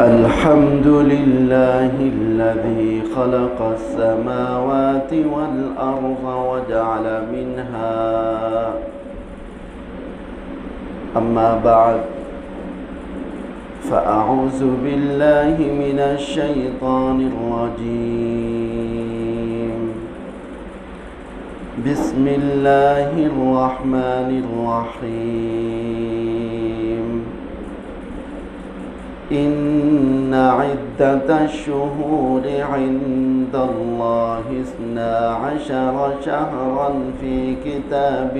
الحمد لله الذي خلق السماوات والأرض وجعل منها أما بعد فأعوذ بالله من الشيطان الرجيم بسم الله الرحمن الرحيم إن عدة الشهور عند الله 12 شهرا في كتاب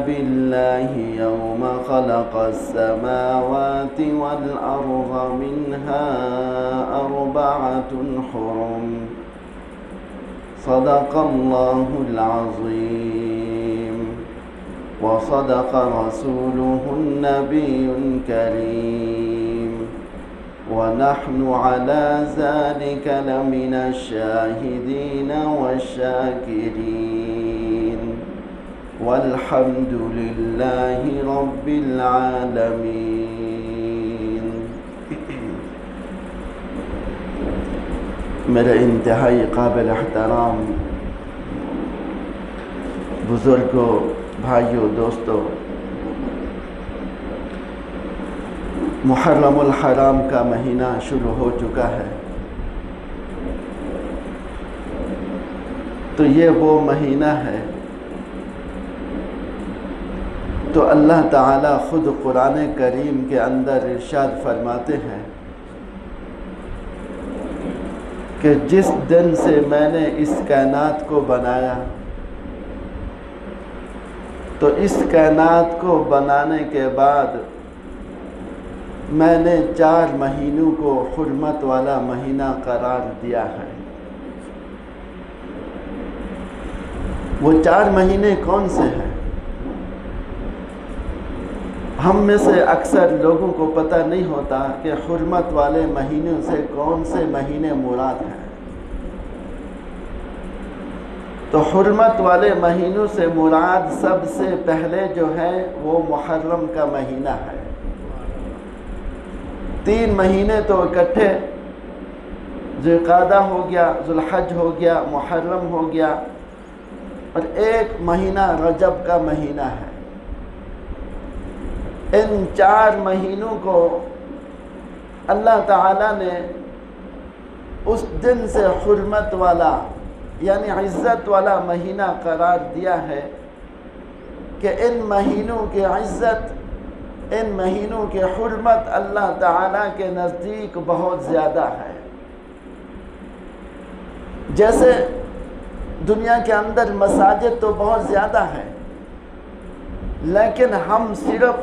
الله يوم خلق السماوات والأرض منها 4 حرم صدق الله العظيم وصدق رسوله النبي الكريم ونحن على ذلك لمن الشاهدين والشاكرين والحمد لله رب العالمين. میرے انتہائی قابل احترام بزرگوں، بھائیوں، دوستوں، محرم الحرام کا مہینہ شروع ہو چکا ہے. تو یہ وہ مہینہ ہے تو اللہ تعالی خود قرآن کریم کے اندر ارشاد فرماتے ہیں کہ جس دن سے میں نے اس کائنات کو بنایا تو اس کائنات کو بنانے کے بعد میں نے 4 مہینوں کو حرمت والا مہینہ قرار دیا ہے. وہ 4 مہینے کون سے ہیں؟ ہم میں سے اکثر لوگوں کو پتہ نہیں ہوتا کہ حرمت والے مہینوں سے کون سے مہینے مراد ہیں. تو حرمت والے مہینوں سے مراد سب سے پہلے جو ہے وہ محرم کا مہینہ ہے. 3 مہینے تو اکٹھے، ذوالقعدہ ہو گیا، ذوالحج ہو گیا، محرم ہو گیا، اور 1 مہینہ رجب کا مہینہ ہے. ان 4 مہینوں کو اللہ تعالیٰ نے اس دن سے حرمت والا یعنی عزت والا مہینہ قرار دیا ہے کہ ان مہینوں کی عزت، ان مہینوں کی حرمت اللہ تعالیٰ کے نزدیک بہت زیادہ ہے. جیسے دنیا کے اندر مساجد تو بہت زیادہ ہیں، لیکن ہم صرف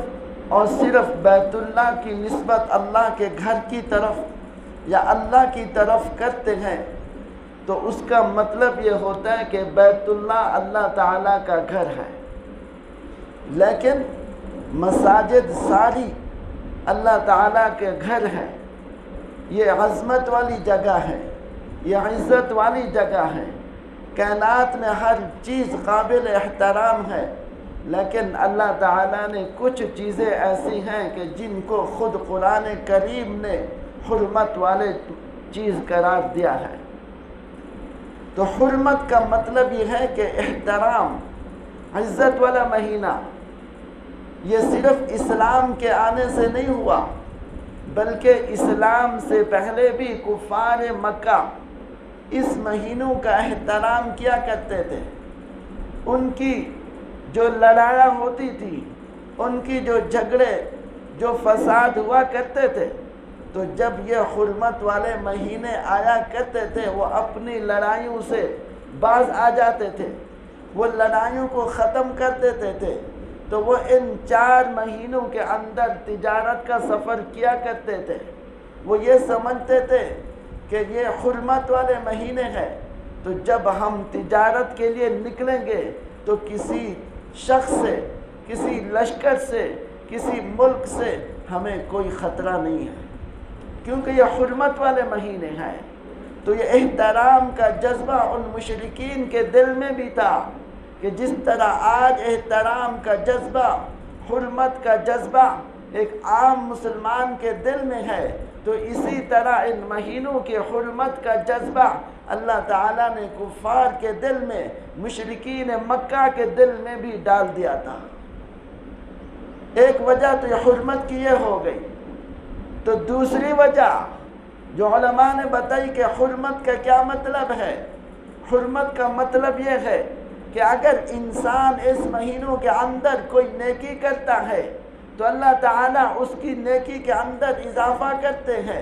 اور صرف بیت اللہ کی نسبت اللہ کے گھر کی طرف یا اللہ کی طرف کرتے ہیں تو اس کا مطلب یہ ہوتا ہے کہ بیت اللہ اللہ تعالیٰ کا گھر ہے. لیکن مساجد ساری اللہ تعالیٰ کے گھر ہے. یہ عظمت والی جگہ ہے، یہ عزت والی جگہ ہے. کائنات میں ہر چیز قابل احترام ہے، لیکن اللہ تعالیٰ نے کچھ چیزیں ایسی ہیں کہ جن کو خود قرآن کریم نے حرمت والے چیز قرار دیا ہے. تو حرمت کا مطلب یہ ہے کہ احترام، عزت والا مہینہ. یہ صرف اسلام کے آنے سے نہیں ہوا، بلکہ اسلام سے پہلے بھی کفار مکہ اس مہینوں کا احترام کیا کرتے تھے. ان کی جو لڑائیاں ہوتی تھی، ان کی جو جھگڑے، جو فساد ہوا کرتے تھے، تو جب یہ حرمت والے مہینے آیا کرتے تھے وہ اپنی لڑائیوں سے باز آ جاتے تھے، وہ لڑائیوں کو ختم کر دیتے تھے. تو وہ ان 4 مہینوں کے اندر تجارت کا سفر کیا کرتے تھے. وہ یہ سمجھتے تھے کہ یہ حرمت والے مہینے ہیں، تو جب ہم تجارت کے لیے نکلیں گے تو کسی شخص سے، کسی لشکر سے، کسی ملک سے ہمیں کوئی خطرہ نہیں ہے، کیونکہ یہ حرمت والے مہینے ہیں. تو یہ احترام کا جذبہ ان مشرکین کے دل میں بھی تھا کہ جس طرح آج احترام کا جذبہ حرمت کا جذبہ ایک عام مسلمان کے دل میں ہے، تو اسی طرح ان مہینوں کے حرمت کا جذبہ اللہ تعالیٰ نے کفار کے دل میں، مشرکین مکہ کے دل میں بھی ڈال دیا تھا۔ ایک وجہ تو یہ حرمت کی یہ ہو گئی، تو دوسری وجہ جو علماء نے بتائی کہ حرمت کا کیا مطلب ہے۔ حرمت کا مطلب یہ ہے کہ اگر انسان اس مہینوں کے اندر کوئی نیکی کرتا ہے تو اللہ تعالیٰ اس کی نیکی کے اندر اضافہ کرتے ہیں۔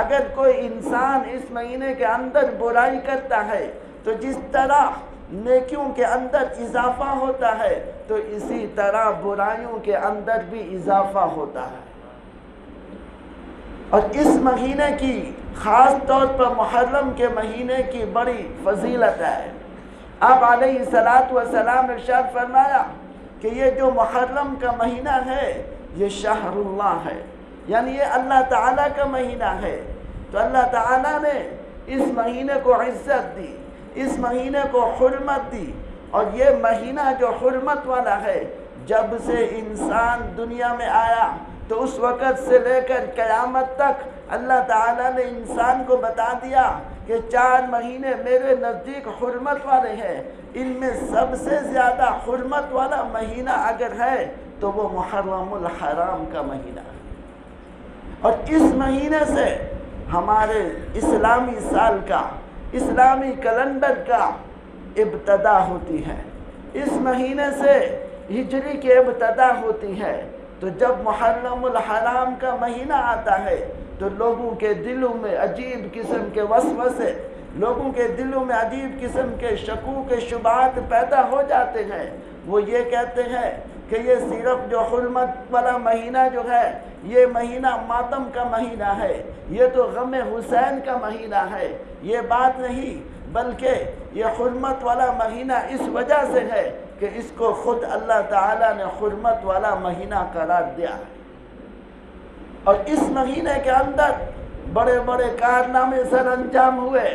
اگر کوئی انسان اس مہینے کے اندر برائی کرتا ہے تو جس طرح نیکیوں کے اندر اضافہ ہوتا ہے تو اسی طرح برائیوں کے اندر بھی اضافہ ہوتا ہے۔ اور اس مہینے کی خاص طور پر محرم کے مہینے کی بڑی فضیلت ہے۔ آپ علیہ السلام نے ارشاد فرمایا کہ یہ جو محرم کا مہینہ ہے یہ شہر اللہ ہے، یعنی یہ اللہ تعالیٰ کا مہینہ ہے۔ تو اللہ تعالیٰ نے اس مہینے کو عزت دی، اس مہینے کو حرمت دی، اور یہ مہینہ جو حرمت والا ہے جب سے انسان دنیا میں آیا تو اس وقت سے لے کر قیامت تک اللہ تعالیٰ نے انسان کو بتا دیا کہ 4 مہینے میرے نزدیک حرمت والے ہیں، ان میں سب سے زیادہ حرمت والا مہینہ اگر ہے تو وہ محرم الحرام کا مہینہ ہے۔ اور اس مہینے سے ہمارے اسلامی سال کا، اسلامی کیلنڈر کا ابتدا ہوتی ہے۔ اس مہینے سے ہجری کی ابتدا ہوتی ہے۔ تو جب محرم الحرام کا مہینہ آتا ہے تو لوگوں کے دلوں میں عجیب قسم کے وسوسے، لوگوں کے دلوں میں عجیب قسم کے شکوک شبہات پیدا ہو جاتے ہیں۔ وہ یہ کہتے ہیں کہ یہ صرف جو حرمت والا مہینہ جو ہے یہ مہینہ ماتم کا مہینہ ہے، یہ تو غم حسین کا مہینہ ہے۔ یہ بات نہیں، بلکہ یہ حرمت والا مہینہ اس وجہ سے ہے کہ اس کو خود اللہ تعالیٰ نے حرمت والا مہینہ قرار دیا ہے۔ اور اس مہینے کے اندر بڑے بڑے کارنامے سر انجام ہوئے۔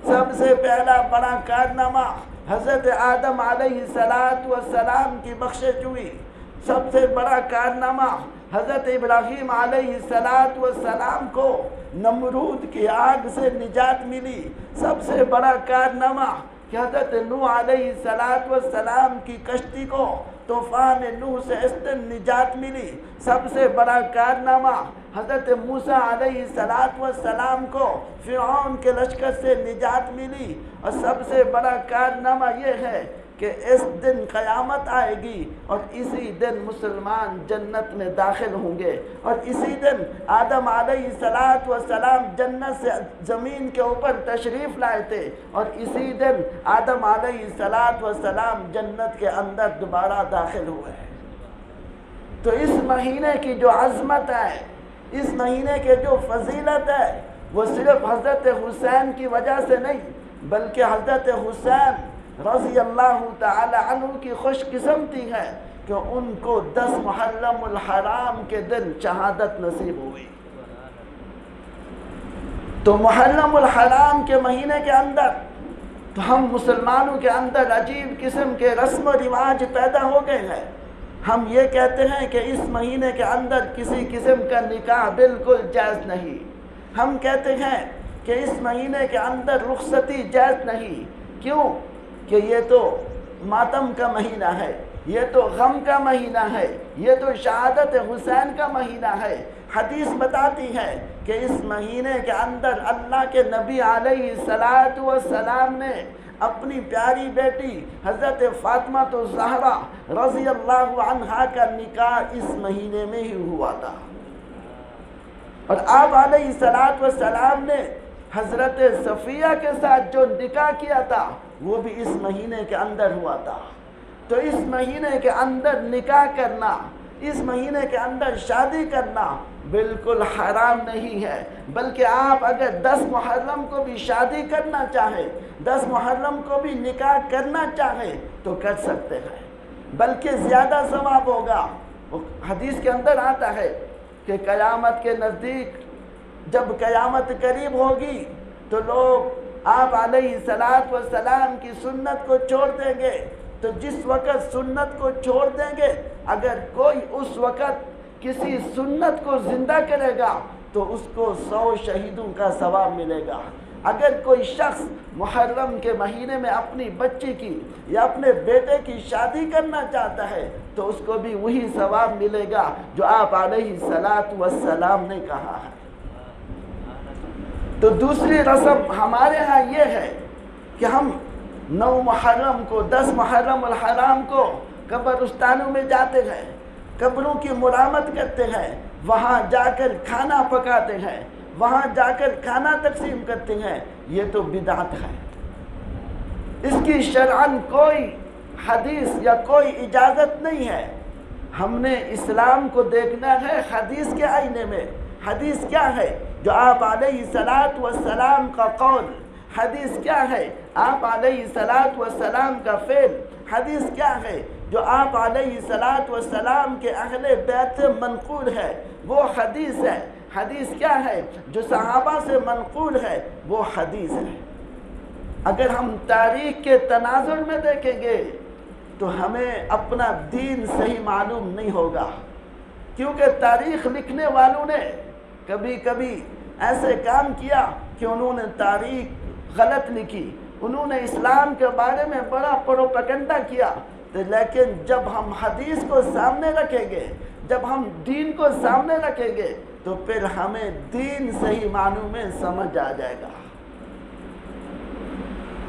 سب سے پہلا بڑا کارنامہ حضرت آدم علیہ السلام کی بخشش ہوئی۔ سب سے بڑا کارنامہ حضرت ابراہیم علیہ السلام کو نمرود کی آگ سے نجات ملی۔ سب سے بڑا کارنامہ کہ حضرت نوح علیہ السلام کی کشتی کو طوفان نوح سے نجات ملی۔ سب سے بڑا کارنامہ حضرت موسیٰ علیہ السلام کو فرعون کے لشکر سے نجات ملی۔ اور سب سے بڑا کارنامہ یہ ہے کہ اس دن قیامت آئے گی اور اسی دن مسلمان جنت میں داخل ہوں گے، اور اسی دن آدم علیہ السلام جنت سے زمین کے اوپر تشریف لائے تھے، اور اسی دن آدم علیہ السلام جنت کے اندر دوبارہ داخل ہوئے۔ تو اس مہینے کی جو عظمت ہے، اس مہینے کے جو فضیلت ہے، وہ صرف حضرت حسین کی وجہ سے نہیں، بلکہ حضرت حسین رضی اللہ تعالی عنہ کی خوش قسمتی ہے کہ ان کو 10 محرم الحرام کے دن شہادت نصیب ہوئی۔ تو محرم الحرام کے مہینے کے اندر تو ہم مسلمانوں کے اندر عجیب قسم کے رسم و رواج پیدا ہو گئے ہیں۔ ہم یہ کہتے ہیں کہ اس مہینے کے اندر کسی قسم کا نکاح بالکل جائز نہیں۔ ہم کہتے ہیں کہ اس مہینے کے اندر رخصتی جائز نہیں۔ کیوں؟ کہ یہ تو ماتم کا مہینہ ہے، یہ تو غم کا مہینہ ہے، یہ تو شہادت حسین کا مہینہ ہے۔ حدیث بتاتی ہے کہ اس مہینے کے اندر اللہ کے نبی علیہ السلام نے اپنی پیاری بیٹی حضرت فاطمہ الزہرا رضی اللہ عنہا کا نکاح اس مہینے میں ہی ہوا تھا، اور آپ علیہ السلام نے حضرت صفیہ کے ساتھ جو نکاح کیا تھا وہ بھی اس مہینے کے اندر ہوا تھا۔ تو اس مہینے کے اندر نکاح کرنا، اس مہینے کے اندر شادی کرنا بالکل حرام نہیں ہے، بلکہ آپ اگر 10 محرم کو بھی شادی کرنا چاہیں، 10 محرم کو بھی نکاح کرنا چاہیں تو کر سکتے ہیں، بلکہ زیادہ ثواب ہوگا۔ حدیث کے اندر آتا ہے کہ قیامت کے نزدیک جب قیامت قریب ہوگی تو لوگ آپ علیہ السلام کی سنت کو چھوڑ دیں گے، تو جس وقت سنت کو چھوڑ دیں گے اگر کوئی اس وقت کسی سنت کو زندہ کرے گا تو اس کو 100 شہیدوں کا ثواب ملے گا۔ اگر کوئی شخص محرم کے مہینے میں اپنی بچی کی یا اپنے بیٹے کی شادی کرنا چاہتا ہے تو اس کو بھی وہی ثواب ملے گا جو آپ علیہ السلام نے کہا ہے۔ تو دوسری رسم ہمارے ہاں یہ ہے کہ ہم 9 محرم کو 10 محرم الحرام کو قبرستانوں میں جاتے ہیں، قبروں کی مرامت کرتے ہیں، وہاں جا کر کھانا پکاتے ہیں، وہاں جا کر کھانا تقسیم کرتے ہیں۔ یہ تو بدعت ہے، اس کی شرعاً کوئی حدیث یا کوئی اجازت نہیں ہے۔ ہم نے اسلام کو دیکھنا ہے حدیث کے آئینے میں۔ حدیث کیا ہے؟ جو آپ علیہ السلام کا قول۔ حدیث کیا ہے؟ آپ علیہ السلام کا فعل۔ حدیث کیا ہے؟ جو آپ علیہ السلام کے اہل بیت سے منقول ہے، وہ حدیث ہے۔ حدیث کیا ہے؟ جو صحابہ سے منقول ہے، وہ حدیث ہے۔ اگر ہم تاریخ کے تناظر میں دیکھیں گے تو ہمیں اپنا دین صحیح معلوم نہیں ہوگا، کیونکہ تاریخ لکھنے والوں نے کبھی کبھی ایسے کام کیا کہ انہوں نے تاریخ غلط لکھی، انہوں نے اسلام کے بارے میں بڑا پروپیگنڈا کیا۔ لیکن جب ہم حدیث کو سامنے رکھیں گے، جب ہم دین کو سامنے رکھیں گے تو پھر ہمیں دین صحیح معنوں میں سمجھ آ جائے گا۔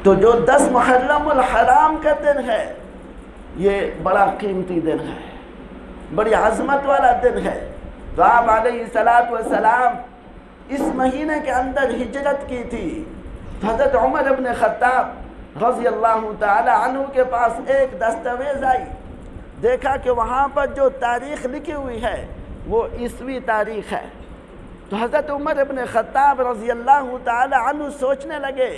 تو جو 10 محرم الحرام کا دن ہے، یہ بڑا قیمتی دن ہے، بڑی عظمت والا دن ہے۔ تو آپ علیہ السلام اس مہینے کے اندر ہجرت کی تھی۔ تو حضرت عمر ابن خطاب رضی اللہ تعالی عنہ کے پاس ایک دستاویز آئی، دیکھا کہ وہاں پر جو تاریخ لکھی ہوئی ہے وہ عیسوی تاریخ ہے۔ تو حضرت عمر ابن خطاب رضی اللہ تعالی عنہ سوچنے لگے،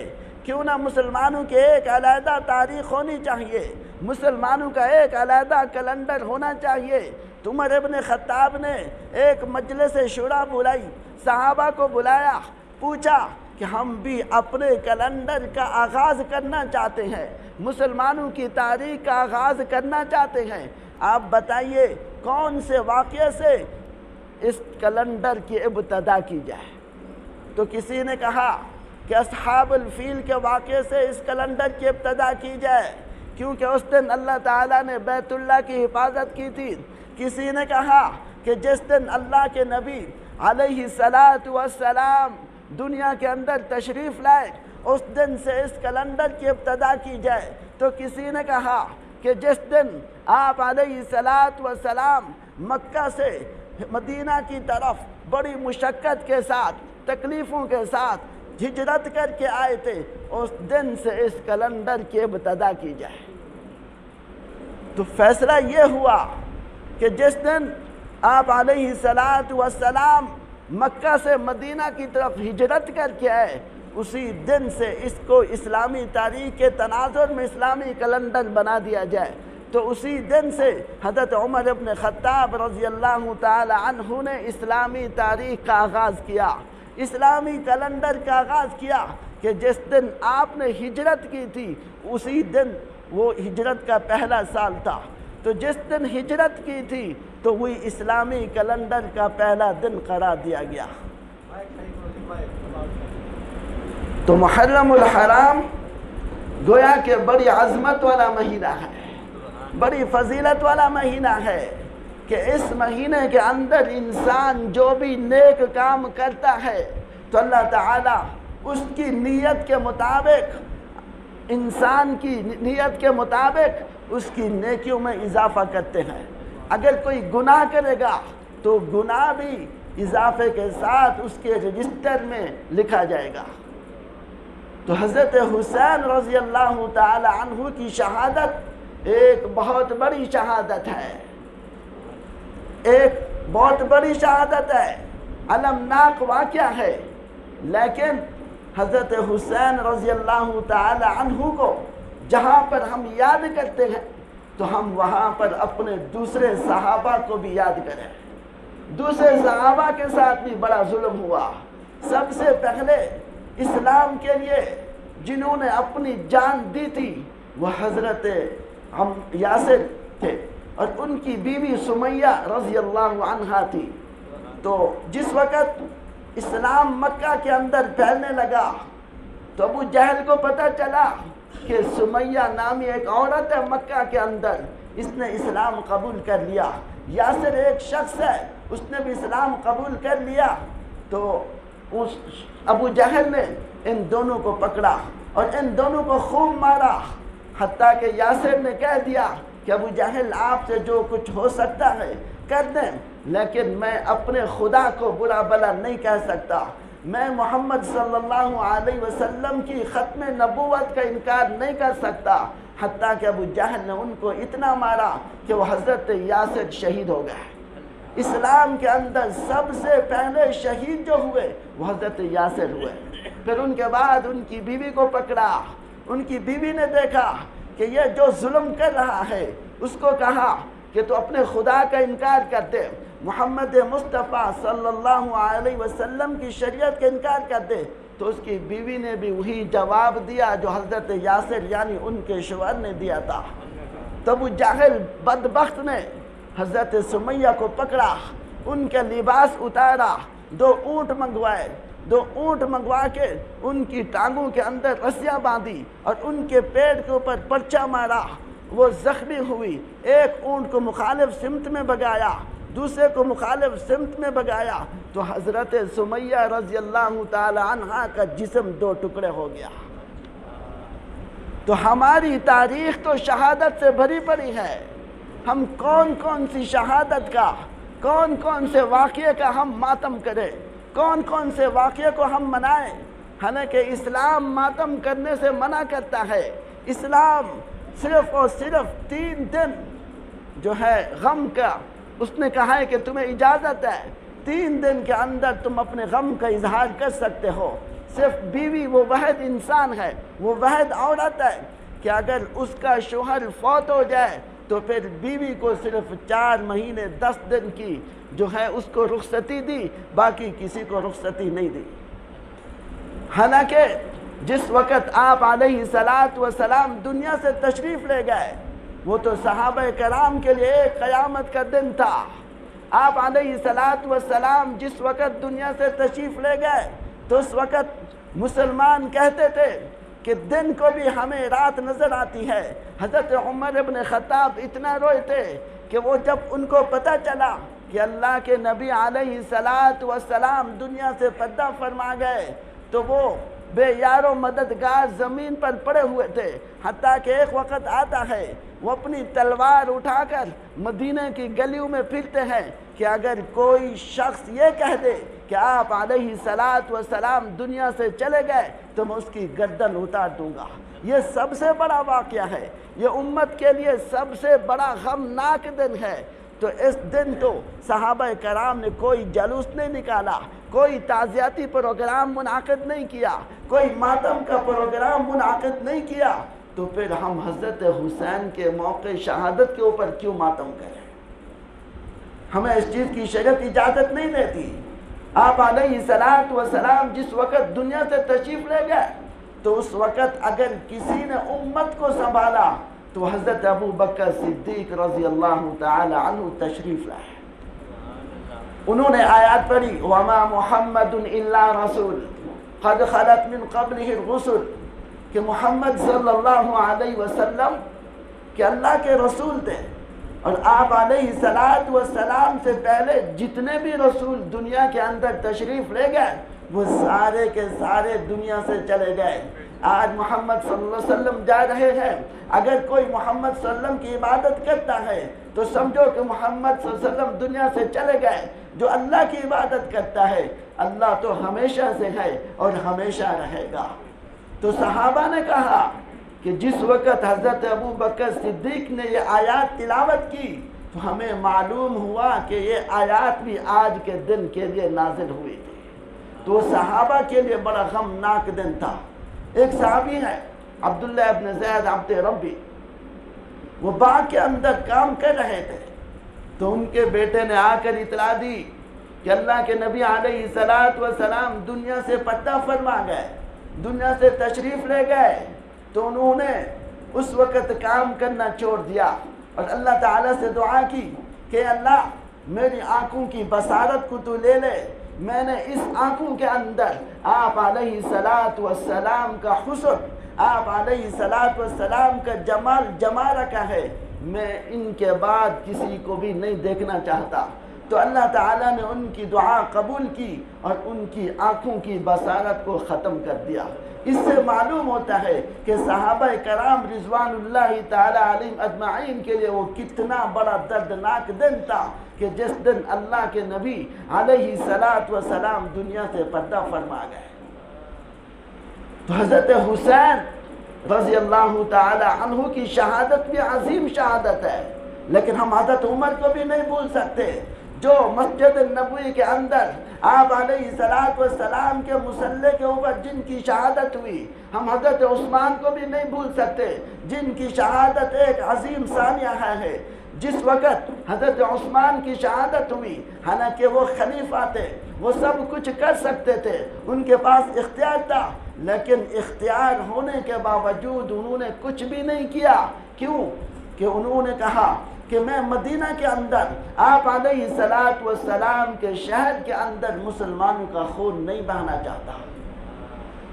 کیوں نہ مسلمانوں کے ایک علیحدہ تاریخ ہونی چاہیے، مسلمانوں کا ایک علیحدہ کیلنڈر ہونا چاہیے۔ تو عمر ابن خطاب نے ایک مجلس شورا بلائی، صحابہ کو بلایا، پوچھا کہ ہم بھی اپنے کیلنڈر کا آغاز کرنا چاہتے ہیں، مسلمانوں کی تاریخ کا آغاز کرنا چاہتے ہیں، آپ بتائیے کون سے واقعے سے اس کیلنڈر کی ابتدا کی جائے؟ تو کسی نے کہا کہ اصحاب الفیل کے واقعے سے اس کیلنڈر کی ابتدا کی جائے، کیونکہ اس دن اللہ تعالیٰ نے بیت اللہ کی حفاظت کی تھی۔ کسی نے کہا کہ جس دن اللہ کے نبی علیہ السلام دنیا کے اندر تشریف لائے، اس دن سے اس کیلنڈر کی ابتدا کی جائے۔ تو کسی نے کہا کہ جس دن آپ علیہ السلام مکہ سے مدینہ کی طرف بڑی مشقت کے ساتھ، تکلیفوں کے ساتھ ہجرت کر کے آئے تھے، اس دن سے اس کیلنڈر کی ابتدا کی جائے۔ تو فیصلہ یہ ہوا کہ جس دن آپ علیہ السلام مکہ سے مدینہ کی طرف ہجرت کر کے آئے، اسی دن سے اس کو اسلامی تاریخ کے تناظر میں اسلامی کیلنڈر بنا دیا جائے۔ تو اسی دن سے حضرت عمر ابن خطاب رضی اللہ تعالی عنہ نے اسلامی تاریخ کا آغاز کیا، اسلامی کیلنڈر کا آغاز کیا، کہ جس دن آپ نے ہجرت کی تھی اسی دن وہ ہجرت کا پہلا سال تھا۔ تو جس دن ہجرت کی تھی تو وہی اسلامی کیلنڈر کا پہلا دن قرار دیا گیا۔ تو محرم الحرام گویا کہ بڑی عظمت والا مہینہ ہے، بڑی فضیلت والا مہینہ ہے، کہ اس مہینے کے اندر انسان جو بھی نیک کام کرتا ہے تو اللہ تعالیٰ اس کی نیت کے مطابق، انسان کی نیت کے مطابق اس کی نیکیوں میں اضافہ کرتے ہیں۔ اگر کوئی گناہ کرے گا تو گناہ بھی اضافے کے ساتھ اس کے رجسٹر میں لکھا جائے گا۔ تو حضرت حسین رضی اللہ تعالی عنہ کی شہادت ایک بہت بڑی شہادت ہے، ایک بہت بڑی شہادت ہے، المناک واقعہ ہے، لیکن حضرت حسین رضی اللہ تعالی عنہ کو جہاں پر ہم یاد کرتے ہیں تو ہم وہاں پر اپنے دوسرے صحابہ کو بھی یاد کریں۔ دوسرے صحابہ کے ساتھ بھی بڑا ظلم ہوا۔ سب سے پہلے اسلام کے لیے جنہوں نے اپنی جان دی تھی وہ حضرت یاسر تھے، اور ان کی بیوی سمیہ رضی اللہ عنہا تھی۔ تو جس وقت اسلام مکہ کے اندر پھیلنے لگا تو ابو جہل کو پتہ چلا کہ سمیہ نامی ایک عورت ہے مکہ کے اندر، اس نے اسلام قبول کر لیا۔ یاسر ایک شخص ہے، اس نے بھی اسلام قبول کر لیا۔ تو اس ابو جہل نے ان دونوں کو پکڑا اور ان دونوں کو خوب مارا، حتیٰ کہ یاسر نے کہہ دیا کہ ابو جہل آپ سے جو کچھ ہو سکتا ہے کر دیں، لیکن میں اپنے خدا کو برا بھلا نہیں کہہ سکتا، میں محمد صلی اللہ علیہ وسلم کی ختم نبوت کا انکار نہیں کر سکتا۔ حتیٰ کہ ابو جہل نے ان کو اتنا مارا کہ وہ حضرت یاسر شہید ہو گئے۔ اسلام کے اندر سب سے پہلے شہید جو ہوئے وہ حضرت یاسر ہوئے۔ پھر ان کے بعد ان کی بیوی کو پکڑا، ان کی بیوی نے دیکھا کہ یہ جو ظلم کر رہا ہے، اس کو کہا کہ تو اپنے خدا کا انکار کر دے، محمد مصطفیٰ صلی اللہ علیہ وسلم کی شریعت کا انکار کر دے۔ تو اس کی بیوی نے بھی وہی جواب دیا جو حضرت یاسر یعنی ان کے شوہر نے دیا تھا۔ تو ابو جہل بدبخت نے حضرت سمیہ کو پکڑا، ان کے لباس اتارا، 2 اونٹ منگوائے، 2 اونٹ منگوا کے ان کی ٹانگوں کے اندر رسیاں باندھی اور ان کے پیٹ کے اوپر پرچہ مارا، وہ زخمی ہوئی۔ ایک اونٹ کو مخالف سمت میں بگایا، دوسرے کو مخالف سمت میں بگایا، تو حضرت سمیہ رضی اللہ تعالی عنہا کا جسم 2 ٹکڑے ہو گیا۔ تو ہماری تاریخ تو شہادت سے بھری پڑی ہے، ہم کون کون سی شہادت کا، کون کون سے واقعے کا ہم ماتم کریں، کون کون سے واقعے کو ہم منائیں۔ حالانکہ اسلام ماتم کرنے سے منع کرتا ہے۔ اسلام صرف اور صرف 3 دن جو ہے غم کا، اس نے کہا ہے کہ تمہیں اجازت ہے 3 دن کے اندر تم اپنے غم کا اظہار کر سکتے ہو۔ صرف بیوی وہ واحد انسان ہے، وہ واحد عورت ہے کہ اگر اس کا شوہر فوت ہو جائے تو پھر بیوی کو صرف 4 مہینے 10 دن کی جو ہے اس کو رخصتی دی، باقی کسی کو رخصتی نہیں دی۔ حالانکہ جس وقت آپ علیہ السلام دنیا سے تشریف لے گئے وہ تو صحابہ کرام کے لیے ایک قیامت کا دن تھا۔ آپ علیہ السلام جس وقت دنیا سے تشریف لے گئے تو اس وقت مسلمان کہتے تھے کہ دن کو بھی ہمیں رات نظر آتی ہے۔ حضرت عمر ابن خطاب اتنا روئے تھے کہ وہ جب ان کو پتہ چلا کہ اللہ کے نبی علیہ السلام دنیا سے پردہ فرما گئے تو وہ بے یار و مددگار زمین پر پڑے ہوئے تھے، حتیٰ کہ ایک وقت آتا ہے وہ اپنی تلوار اٹھا کر مدینہ کی گلیوں میں پھرتے ہیں کہ اگر کوئی شخص یہ کہہ دے کہ آپ علیہ السلام دنیا سے چلے گئے تو میں اس کی گردن اتار دوں گا۔ یہ سب سے بڑا واقعہ ہے، یہ امت کے لیے سب سے بڑا غمناک دن ہے۔ تو اس دن تو صحابہ کرام نے کوئی جلوس نہیں نکالا، کوئی تعزیتی پروگرام منعقد نہیں کیا، کوئی ماتم کا پروگرام منعقد نہیں کیا، تو پھر ہم حضرت حسین کے موقع شہادت کے اوپر کیوں ماتم کریں؟ ہمیں اس چیز کی شریعت اجازت نہیں دیتی۔ آپ علیہ السلام جس وقت دنیا سے تشریف لے گئے تو اس وقت اگر کسی نے امت کو سنبھالا تو حضرت ابو بکر صدیق رضی اللہ تعالی عنہ تشریف لائے۔ انہوں نے آیات پڑھی وَمَا مُحَمَّدٌ إِلَّا رَسُولٌ قَدْ خَلَتْ مِنْ قَبْلِهِ الرُّسُلُ، کہ محمد صلی اللہ علیہ وسلم کہ اللہ کے رسول تھے، اور آپ علیہ السلام سے پہلے جتنے بھی رسول دنیا کے اندر تشریف لے گئے وہ سارے کے سارے دنیا سے چلے گئے۔ آج محمد صلی اللہ علیہ وسلم جا رہے ہیں، اگر کوئی محمد صلی اللہ علیہ وسلم کی عبادت کرتا ہے تو سمجھو کہ محمد صلی اللہ علیہ وسلم دنیا سے چلے گئے۔ جو اللہ کی عبادت کرتا ہے اللہ تو ہمیشہ سے ہے اور ہمیشہ رہے گا۔ تو صحابہ نے کہا کہ جس وقت حضرت ابو بکر صدیق نے یہ آیات تلاوت کی تو ہمیں معلوم ہوا کہ یہ آیات بھی آج کے دن کے لیے نازل ہوئی تھی۔ تو صحابہ کے لیے بڑا غمناک دن تھا۔ ایک صحابی ہے عبداللہ ابن زید عبد ربی، وہ باغ کے اندر کام کر رہے تھے تو ان کے بیٹے نے آ کر اطلاع دی کہ اللہ کے نبی علیہ السلام دنیا سے پردہ فرما گئے، دنیا سے تشریف لے گئے۔ تو انہوں نے اس وقت کام کرنا چھوڑ دیا اور اللہ تعالیٰ سے دعا کی کہ اللہ میری آنکھوں کی بصارت کو تو لے لے، میں نے اس آنکھوں کے اندر آپ علیہ الصلاۃ والسلام کا حسن، آپ علیہ الصلاۃ والسلام کا جمال جما رکھا ہے، میں ان کے بعد کسی کو بھی نہیں دیکھنا چاہتا۔ تو اللہ تعالیٰ نے ان کی دعا قبول کی اور ان کی آنکھوں کی بصارت کو ختم کر دیا۔ اس سے معلوم ہوتا ہے کہ صحابہ کرام رضوان اللہ تعالیٰ علیہم اجمعین کے لیے وہ کتنا بڑا دردناک دن تھا کہ جس دن اللہ کے نبی علیہ الصلاۃ والسلام دنیا سے پردہ فرما گئے۔ تو حضرت حسین رضی اللہ تعالی عنہ کی شہادت بھی عظیم شہادت ہے، لیکن ہم حضرت عمر کو بھی نہیں بھول سکتے جو مسجد النبوی کے اندر آپ علیہ الصلاۃ والسلام کے مصلی کے اوپر جن کی شہادت ہوئی۔ ہم حضرت عثمان کو بھی نہیں بھول سکتے جن کی شہادت ایک عظیم ثانیہ ہے۔ جس وقت حضرت عثمان کی شہادت ہوئی، حالانکہ وہ خلیفہ تھے، وہ سب کچھ کر سکتے تھے، ان کے پاس اختیار تھا، لیکن اختیار ہونے کے باوجود انہوں نے کچھ بھی نہیں کیا۔ کیوں؟ کہ انہوں نے کہا کہ میں مدینہ کے اندر آپ علیہ الصلاۃ والسلام کے شہر کے اندر مسلمانوں کا خون نہیں بہانا چاہتا۔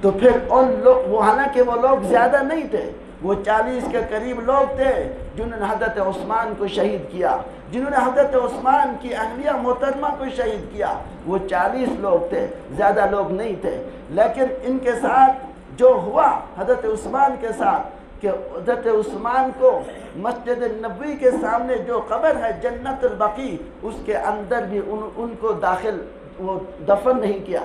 تو پھر ان لوگ، وہ حالانکہ وہ لوگ زیادہ نہیں تھے، وہ 40 کے قریب لوگ تھے جنہوں نے حضرت عثمان کو شہید کیا، جنہوں نے حضرت عثمان کی اہلیہ محترمہ کو شہید کیا، وہ 40 لوگ تھے، زیادہ لوگ نہیں تھے۔ لیکن ان کے ساتھ جو ہوا حضرت عثمان کے ساتھ کہ حضرت عثمان کو مسجد النبوی کے سامنے جو قبر ہے جنت البقیع، اس کے اندر بھی ان کو داخل وہ دفن نہیں کیا۔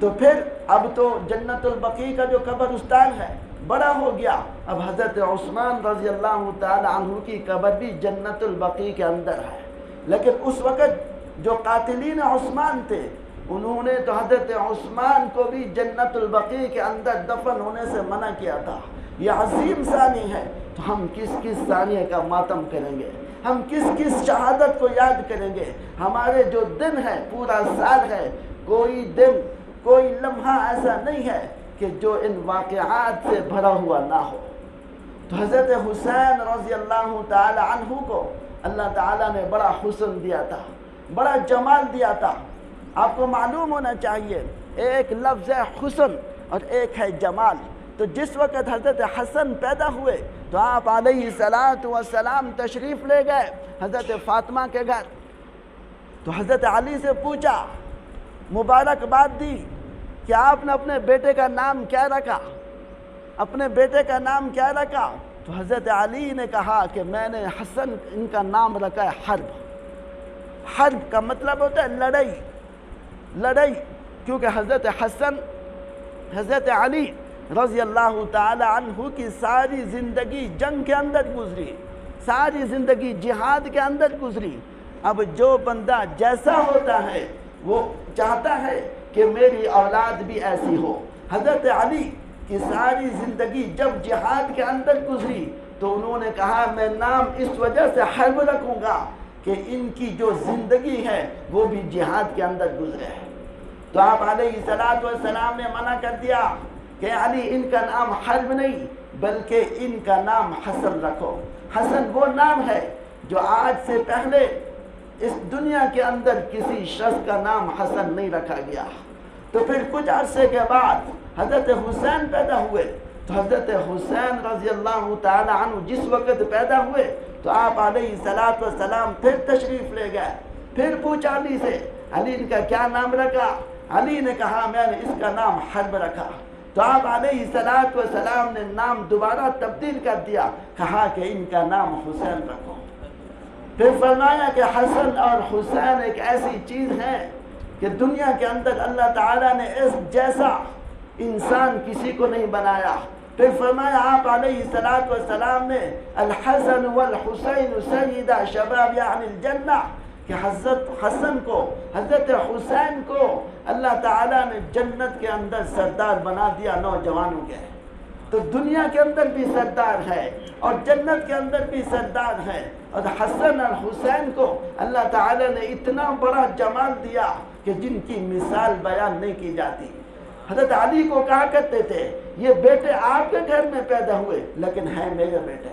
تو پھر اب تو جنت البقیع کا جو قبرستان ہے بڑا ہو گیا، اب حضرت عثمان رضی اللہ تعالی عنہ کی قبر بھی جنت البقیع کے اندر ہے۔ لیکن اس وقت جو قاتلین عثمان تھے انہوں نے تو حضرت عثمان کو بھی جنت البقیع کے اندر دفن ہونے سے منع کیا تھا۔ یہ عظیم ثانی ہے، تو ہم کس کس ثانیے کا ماتم کریں گے، ہم کس کس شہادت کو یاد کریں گے۔ ہمارے جو دن ہے پورا سال ہے، کوئی دن کوئی لمحہ ایسا نہیں ہے کہ جو ان واقعات سے بھرا ہوا نہ ہو۔ تو حضرت حسین رضی اللہ تعالی عنہ کو اللہ تعالیٰ نے بڑا حسن دیا تھا، بڑا جمال دیا تھا۔ آپ کو معلوم ہونا چاہیے ایک لفظ ہے حسن اور ایک ہے جمال۔ تو جس وقت حضرت حسن پیدا ہوئے تو آپ علیہ الصلاۃ والسلام تشریف لے گئے حضرت فاطمہ کے گھر۔ تو حضرت علی سے پوچھا، مبارکباد دی کہ آپ نے اپنے بیٹے کا نام کیا رکھا، اپنے بیٹے کا نام کیا رکھا؟ تو حضرت علی نے کہا کہ میں نے حسن ان کا نام رکھا ہے حرب۔ حرب کا مطلب ہوتا ہے لڑائی، لڑائی، کیونکہ حضرت حسن، حضرت علی رضی اللہ تعالی عنہ کی ساری زندگی جنگ کے اندر گزری، ساری زندگی جہاد کے اندر گزری۔ اب جو بندہ جیسا ہوتا ہے وہ چاہتا ہے کہ میری اولاد بھی ایسی ہو۔ حضرت علی کی ساری زندگی جب جہاد کے اندر گزری تو انہوں نے کہا میں نام اس وجہ سے حرب رکھوں گا کہ ان کی جو زندگی ہے وہ بھی جہاد کے اندر گزرے۔ تو آپ علیہ الصلاۃ والسلام نے منع کر دیا کہ علی ان کا نام حرب نہیں بلکہ ان کا نام حسن رکھو۔ حسن وہ نام ہے جو آج سے پہلے اس دنیا کے اندر کسی شخص کا نام حسن نہیں رکھا گیا۔ تو پھر کچھ عرصے کے بعد حضرت حسین پیدا ہوئے۔ تو حضرت حسین رضی اللہ تعالی عنہ جس وقت پیدا ہوئے تو آپ علیہ الصلاۃ والسلام پھر تشریف لے گئے، پھر پوچھا علی سے علی ان کا کیا نام رکھا؟ علی نے کہا میں نے اس کا نام حرب رکھا۔ تو آپ علیہ الصلاۃ والسلام نے نام دوبارہ تبدیل کر دیا، کہا کہ ان کا نام حسین رکھو۔ پھر فرمایا کہ حسن اور حسین ایک ایسی چیز ہے کہ دنیا کے اندر اللہ تعالیٰ نے اس جیسا انسان کسی کو نہیں بنایا۔ پھر فرمایا آپ علیہ الصلاۃ والسلام نے الحسن والحسین سیدا شباب یعنی الجنہ، کہ حضرت حسن کو، حضرت حسین کو اللہ تعالیٰ نے جنت کے اندر سردار بنا دیا نوجوانوں کے۔ تو دنیا کے اندر بھی سردار ہے اور جنت کے اندر بھی سردار ہے، اور حسن اور حسین کو اللہ تعالیٰ نے اتنا بڑا جمال دیا کہ جن کی مثال بیان نہیں کی جاتی۔ حضرت علی کو کہا کرتے تھے یہ بیٹے آپ کے گھر میں پیدا ہوئے لیکن ہیں میرے بیٹے،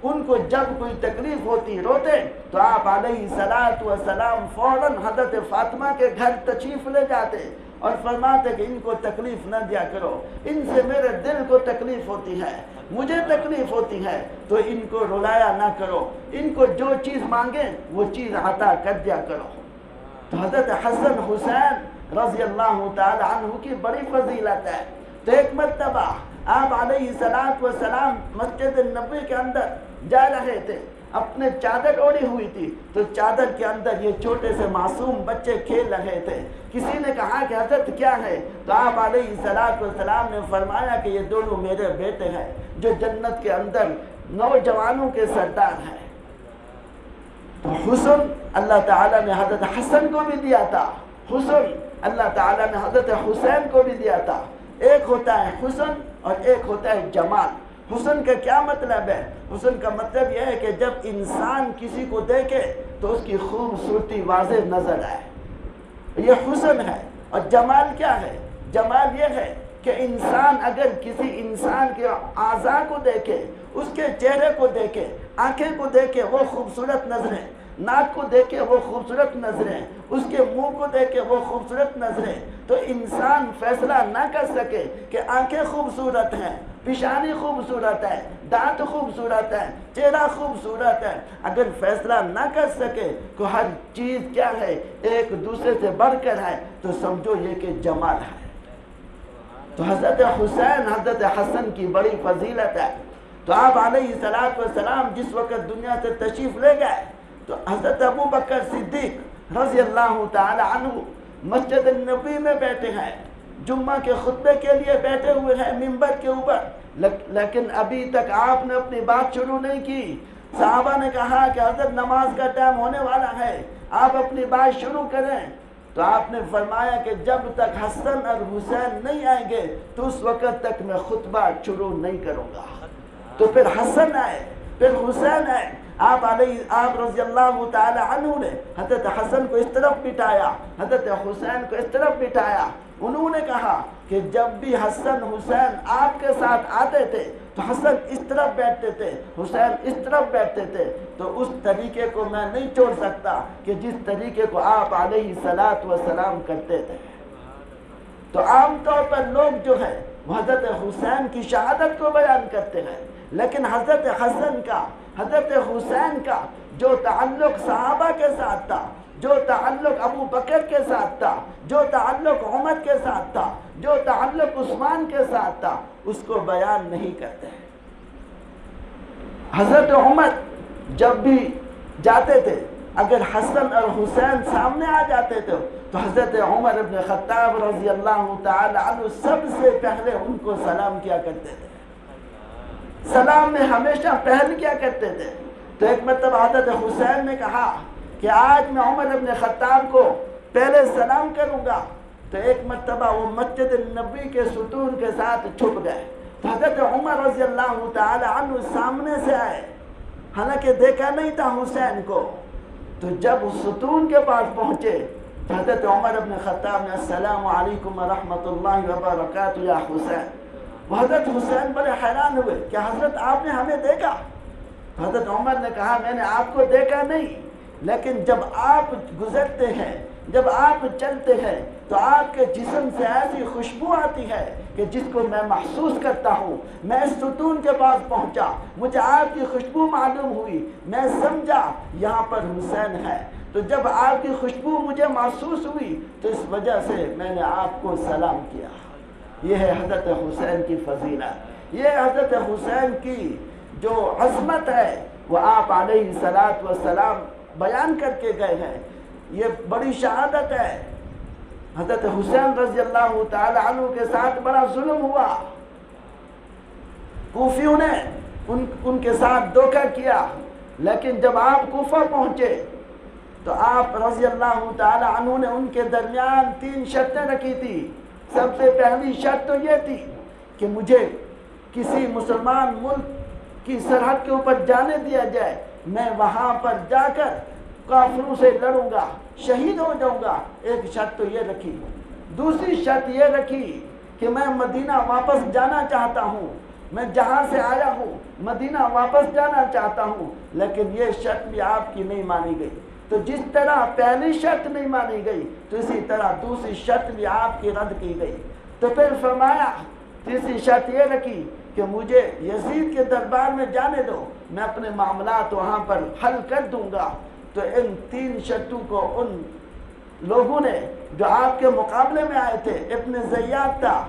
ان کو جب کوئی تکلیف ہوتی روتے تو آپ علیہ الصلوۃ والسلام فوراً حضرت فاطمہ کے گھر تشریف لے جاتے اور فرماتے کہ ان کو تکلیف نہ دیا کرو، ان سے میرے دل کو تکلیف ہوتی ہے، مجھے تکلیف ہوتی ہے، تو ان کو رلایا نہ کرو، ان کو جو چیز مانگے وہ چیز عطا کر دیا کرو۔ تو حضرت حسن حسین رضی اللہ تعالی عنہ کی بڑی فضیلت ہے۔ تو ایک مرتبہ آپ علیہ الصلوۃ والسلام مسجد النبوی کے اندر جا رہے تھے، اپنے چادر اوڑھی ہوئی تھی، تو چادر کے اندر یہ چھوٹے سے معصوم بچے کھیل رہے تھے۔ کسی نے کہا کہ حضرت کیا ہے؟ تو آپ علیہ الصلوۃ والسلام نے فرمایا کہ یہ دونوں میرے بیٹے ہیں جو جنت کے اندر نوجوانوں کے سردار ہیں۔ تو حسن اللہ تعالیٰ نے حضرت حسن کو بھی دیا تھا، حسن اللہ تعالیٰ نے حضرت حسین کو بھی دیا تھا۔ ایک ہوتا ہے حسن اور ایک ہوتا ہے جمال۔ حسن کا کیا مطلب ہے؟ حسن کا مطلب یہ ہے کہ جب انسان کسی کو دیکھے تو اس کی خوبصورتی واضح نظر آئے، یہ حسن ہے۔ اور جمال کیا ہے؟ جمال یہ ہے کہ انسان اگر کسی انسان کے اعضاء کو دیکھے، اس کے چہرے کو دیکھے، آنکھیں کو دیکھے وہ خوبصورت نظریں، ناک کو دیکھے وہ خوبصورت نظریں، اس کے منہ کو دیکھے وہ خوبصورت نظریں، تو انسان فیصلہ نہ کر سکے کہ آنکھیں خوبصورت ہیں، پیشانی خوبصورت ہے، دانت خوبصورت ہے، چہرہ خوبصورت ہے، اگر فیصلہ نہ کر سکے کہ ہر چیز کیا ہے ایک دوسرے سے بڑھ کر ہے، تو سمجھو یہ کہ جمال ہے۔ تو حضرت حسین حضرت حسن کی بڑی فضیلت ہے۔ تو آپ علیہ الصلوۃ والسلام جس وقت دنیا سے تشریف لے گئے تو حضرت ابو بکر صدیق رضی اللہ تعالی عنہ مسجد النبی میں بیٹھے ہیں، جمعہ کے خطبے کے لیے بیٹھے ہوئے ہیں ممبر کے اوپر، لیکن ابھی تک آپ نے اپنی بات شروع نہیں کی۔ صحابہ نے کہا کہ حضرت نماز کا ٹائم ہونے والا ہے، آپ اپنی بات شروع کریں۔ تو آپ نے فرمایا کہ جب تک حسن اور حسین نہیں آئیں گے تو اس وقت تک میں خطبہ شروع نہیں کروں گا۔ تو پھر حسن آئے، پھر حسین آئے، آپ رضی اللہ تعالی عنہ نے حضرت حسن کو اس طرف بٹھایا، حضرت حسین کو اس طرف بٹھایا۔ انہوں نے کہا کہ جب بھی حسن حسین آپ کے ساتھ آتے تھے تو حسن اس طرف بیٹھتے تھے، حسین اس طرف بیٹھتے تھے، تو اس طریقے کو میں نہیں چھوڑ سکتا کہ جس طریقے کو آپ علیہ الصلوۃ والسلام کرتے تھے۔ تو عام طور پر لوگ جو ہے وہ حضرت حسین کی شہادت کو بیان کرتے ہیں، لیکن حضرت حسن کا، حضرت حسین کا جو تعلق صحابہ کے ساتھ تھا، جو تعلق ابو بکر کے ساتھ تھا، جو تعلق عمر کے ساتھ تھا، جو تعلق عثمان کے ساتھ تھا، اس کو بیان نہیں کرتے۔ حضرت عمر جب بھی جاتے تھے اگر حسن اور حسین سامنے آ جاتے تھے تو حضرت عمر ابن خطاب رضی اللہ تعالی عنہ سب سے پہلے ان کو سلام کیا کرتے تھے، سلام میں ہمیشہ پہل کیا کرتے تھے۔ تو ایک مرتبہ حضرت حسین نے کہا کہ آج میں عمر ابن خطاب کو پہلے سلام کروں گا، تو ایک مرتبہ وہ مسجد النبی کے ستون کے ساتھ چھپ گئے۔ تو حضرت عمر رضی اللہ تعالی عنہ سامنے سے آئے، حالانکہ دیکھا نہیں تھا حسین کو، تو جب ستون کے پاس پہنچے تو حضرت عمر ابن خطاب نے السلام علیکم ورحمۃ اللہ وبرکاتہ یا حسین۔ وہ حضرت حسین بڑے حیران ہوئے کہ حضرت آپ نے ہمیں دیکھا؟ تو حضرت عمر نے کہا میں نے آپ کو دیکھا نہیں، لیکن جب آپ گزرتے ہیں، جب آپ چلتے ہیں تو آپ کے جسم سے ایسی خوشبو آتی ہے کہ جس کو میں محسوس کرتا ہوں۔ میں اس ستون کے پاس پہنچا، مجھے آپ کی خوشبو معلوم ہوئی، میں سمجھا یہاں پر حسین ہے۔ تو جب آپ کی خوشبو مجھے محسوس ہوئی تو اس وجہ سے میں نے آپ کو سلام کیا۔ یہ ہے حضرت حسین کی فضیلت، یہ حضرت حسین کی جو عظمت ہے وہ آپ علیہ الصلوۃ والسلام بیان کر کے گئے ہیں۔ یہ بڑی شہادت ہے۔ حضرت حسین رضی اللہ تعالی عنہ کے ساتھ بڑا ظلم ہوا، کوفیوں نے ان کے ساتھ دھوکہ کیا، لیکن جب آپ کوفہ پہنچے تو آپ رضی اللہ تعالی عنہ نے ان کے درمیان 3 شرطیں رکھی تھی۔ سب سے پہلی شرط تو یہ تھی کہ مجھے کسی مسلمان ملک کی سرحد کے اوپر جانے دیا جائے، میں وہاں پر جا کر کافروں سے لڑوں گا، شہید ہو جاؤں گا۔ ایک شرط تو یہ رکھی۔ دوسری شرط یہ رکھی کہ میں مدینہ واپس جانا چاہتا ہوں، میں جہاں سے آیا ہوں مدینہ واپس جانا چاہتا ہوں، لیکن یہ شرط بھی آپ کی نہیں مانی گئی۔ تو جس طرح پہلی شرط نہیں مانی گئی تو اسی طرح دوسری شرط بھی آپ کی رد کی گئی۔ تو پھر فرمایا تیسری شرط یہ رکھی کہ مجھے یزید کے دربار میں جانے دو، میں اپنے معاملات وہاں پر حل کر دوں گا۔ تو ان تین شرطوں کو ان لوگوں نے جو آپ کے مقابلے میں آئے تھے، ابن زیاد تھا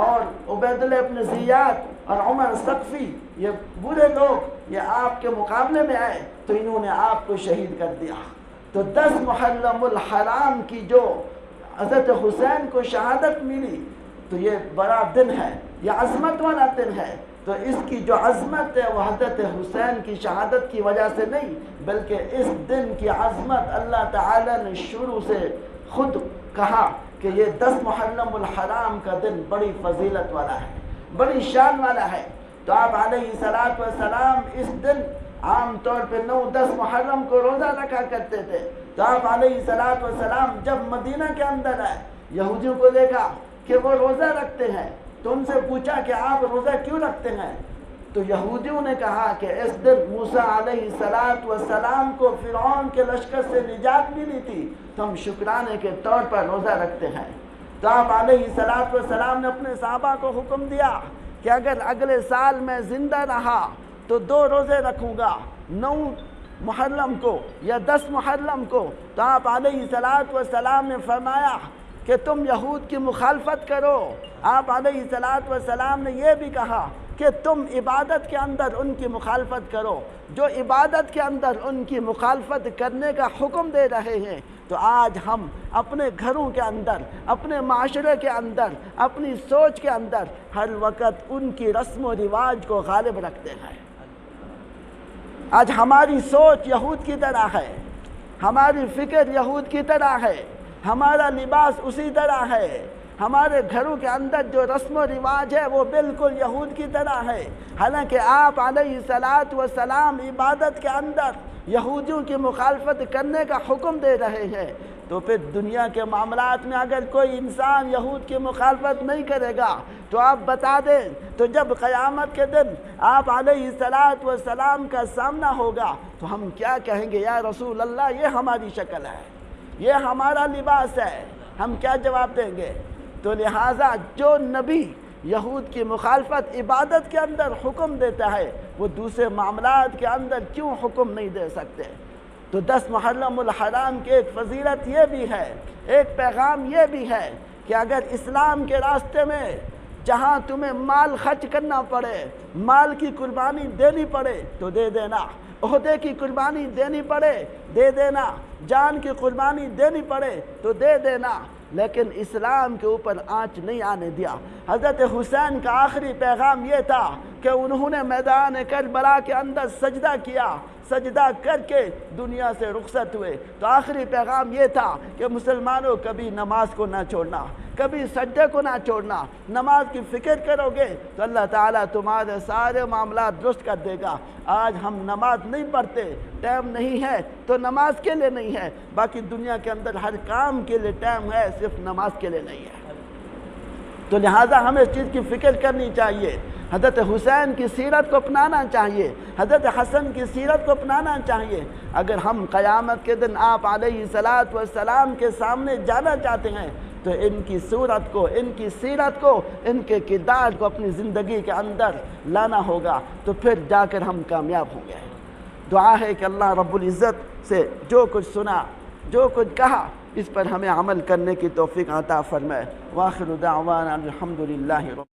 اور عبیداللہ ابن زیاد اور عمر ثقفی، یہ برے لوگ یہ آپ کے مقابلے میں آئے تو انہوں نے آپ کو شہید کر دیا۔ تو 10 محرم الحرام کی جو حضرت حسین کو شہادت ملی تو یہ بڑا دن ہے، یہ عظمت والا دن ہے۔ تو اس کی جو عظمت ہے وہ حضرت حسین کی شہادت کی وجہ سے نہیں، بلکہ اس دن کی عظمت اللہ تعالی نے شروع سے خود کہا کہ یہ 10 محرم الحرام کا دن بڑی فضیلت والا ہے، بڑی شان والا ہے۔ تو آپ علیہ السلام اس دن عام طور پہ 9-10 محرم کو روزہ رکھا کرتے تھے۔ تو آپ علیہ السلام جب مدینہ کے اندر آئے، یہودیوں کو دیکھا کہ وہ روزہ رکھتے ہیں تو ان سے پوچھا کہ آپ روزہ کیوں رکھتے ہیں؟ تو یہودیوں نے کہا کہ اس دن موسیٰ علیہ السلام کو فرعون کے لشکر سے نجات ملی تھی، تو ہم شکرانے کے طور پر روزہ رکھتے ہیں۔ تو آپ علیہ السلام نے اپنے صحابہ کو حکم دیا کہ اگر اگلے سال میں زندہ رہا تو 2 روزے رکھوں گا، 9 محرم کو یا 10 محرم کو۔ تو آپ علیہ السلام نے فرمایا کہ تم یہود کی مخالفت کرو۔ آپ علیہ السلام نے یہ بھی کہا کہ تم عبادت کے اندر ان کی مخالفت کرو، جو عبادت کے اندر ان کی مخالفت کرنے کا حکم دے رہے ہیں۔ تو آج ہم اپنے گھروں کے اندر، اپنے معاشرے کے اندر، اپنی سوچ کے اندر ہر وقت ان کی رسم و رواج کو غالب رکھتے ہیں۔ آج ہماری سوچ یہود کی طرح ہے، ہماری فکر یہود کی طرح ہے، ہمارا لباس اسی طرح ہے، ہمارے گھروں کے اندر جو رسم و رواج ہے وہ بالکل یہود کی طرح ہے۔ حالانکہ آپ علیہ السلام عبادت کے اندر یہودیوں کی مخالفت کرنے کا حکم دے رہے ہیں، تو پھر دنیا کے معاملات میں اگر کوئی انسان یہود کی مخالفت نہیں کرے گا تو آپ بتا دیں، تو جب قیامت کے دن آپ علیہ السلام کا سامنا ہوگا تو ہم کیا کہیں گے؟ یا رسول اللہ، یہ ہماری شکل ہے، یہ ہمارا لباس ہے، ہم کیا جواب دیں گے؟ تو لہٰذا جو نبی یہود کی مخالفت عبادت کے اندر حکم دیتا ہے وہ دوسرے معاملات کے اندر کیوں حکم نہیں دے سکتے؟ تو 10 محرم الحرام کی ایک فضیلت یہ بھی ہے، ایک پیغام یہ بھی ہے کہ اگر اسلام کے راستے میں جہاں تمہیں مال خرچ کرنا پڑے، مال کی قربانی دینی پڑے تو دے دینا، عہدے کی قربانی دینی پڑے دے دینا، جان کی قربانی دینی پڑے تو دے دینا، لیکن اسلام کے اوپر آنچ نہیں آنے دیا۔ حضرت حسین کا آخری پیغام یہ تھا کہ انہوں نے میدان کربلا کے اندر سجدہ کیا، سجدہ کر کے دنیا سے رخصت ہوئے۔ تو آخری پیغام یہ تھا کہ مسلمانوں کبھی نماز کو نہ چھوڑنا، کبھی سجدے کو نہ چھوڑنا، نماز کی فکر کرو گے تو اللہ تعالیٰ تمہارے سارے معاملات درست کر دے گا۔ آج ہم نماز نہیں پڑھتے، ٹائم نہیں ہے تو نماز کے لیے نہیں ہے، باقی دنیا کے اندر ہر کام کے لیے ٹائم ہے، صرف نماز کے لیے نہیں ہے۔ تو لہٰذا ہمیں اس چیز کی فکر کرنی چاہیے، حضرت حسین کی سیرت کو اپنانا چاہیے، حضرت حسن کی سیرت کو اپنانا چاہیے۔ اگر ہم قیامت کے دن آپ علیہ السلام کے سامنے جانا چاہتے ہیں تو ان کی صورت کو، ان کی سیرت کو، ان کے کردار کو اپنی زندگی کے اندر لانا ہوگا، تو پھر جا کر ہم کامیاب ہوں گے۔ دعا ہے کہ اللہ رب العزت سے جو کچھ سنا، جو کچھ کہا، اس پر ہمیں عمل کرنے کی توفیق عطا فرمائے۔ وآخر دعوانا الحمدللہ رب